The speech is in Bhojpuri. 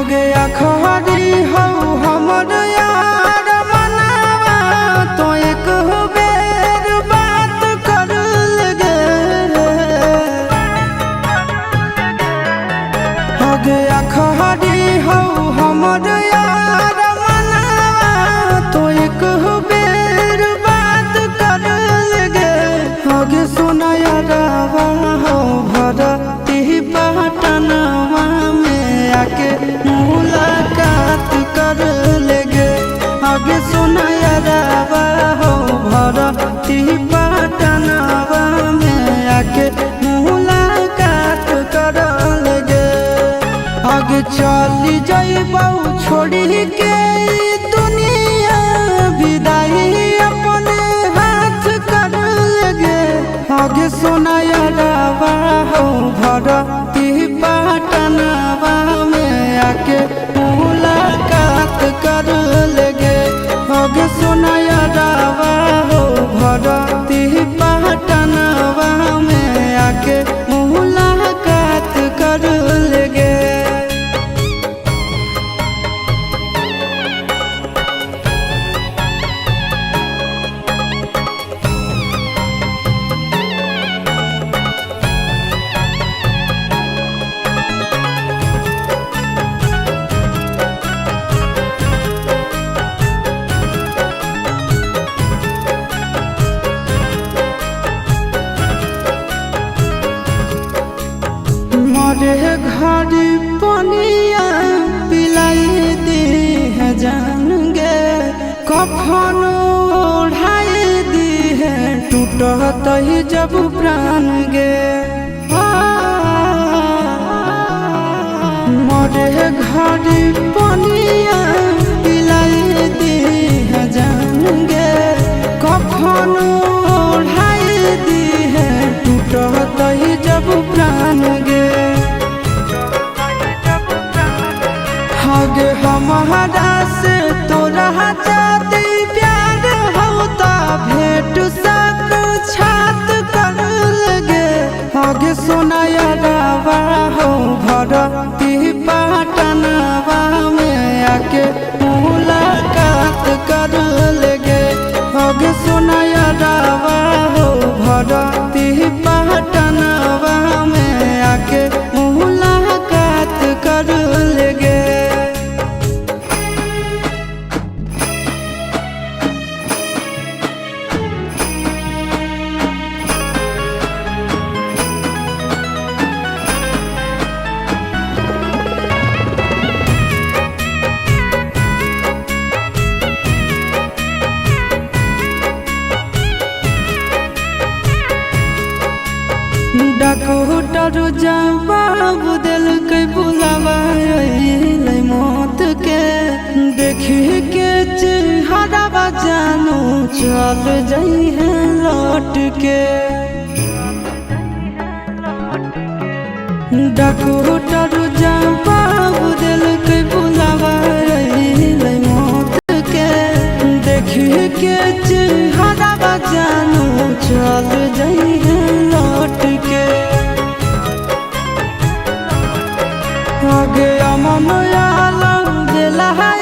गया खरी हो हमर यार मनावा तो एक बेर बात कर लगे। हो गया खरी हो हमर यार मनावा तो एक बेर बात कर लगे। हो गे सोना यारावा हो भरती पटनवा में आके मुलाकात कर लेगे। आगे सुना यारावा हो भरती पटनवा में आके मुलाकात कर लेगे। आगे चली जाइबौ छोड़ी के दुनिया विदाई अपने हाथ कर लेगे। आगे सुना यारावा हो भरती पटनवा में आके मुलाकात कर लेगे। आगे सुना यारावा हो भरती पटनवा में आके मुलाकात कर लेगे। मरे घर पनिया पिलाई दी है जान गे। कफन ओढ़ाई दी है टूटत ही जब प्राण गे। मरे घर पनिया पिलाई दी है जान गे। कफन ओढ़ाई दी है टूटत ही जब प्राण गे। गे हमारा से तोरा जाती प्यार होता भेंट साक्षात कर लगे। आगे सोना यारावा हो भरती पटनवा में आके मुलाकात कर लेगे। आगे सोना यारावा हो भरती पटनवा में आके मुलाकात कर लेगे। डॉक्टर जवाब दिल के बुलावा मौत के। देखी के चेहरा जानू चल जाई है लौट के। डॉक्टर जवाब दिल के बुलावा मौत के। देखी के चेहरा जानू चल जाई है लौट के। आगे अमन आलम दिला है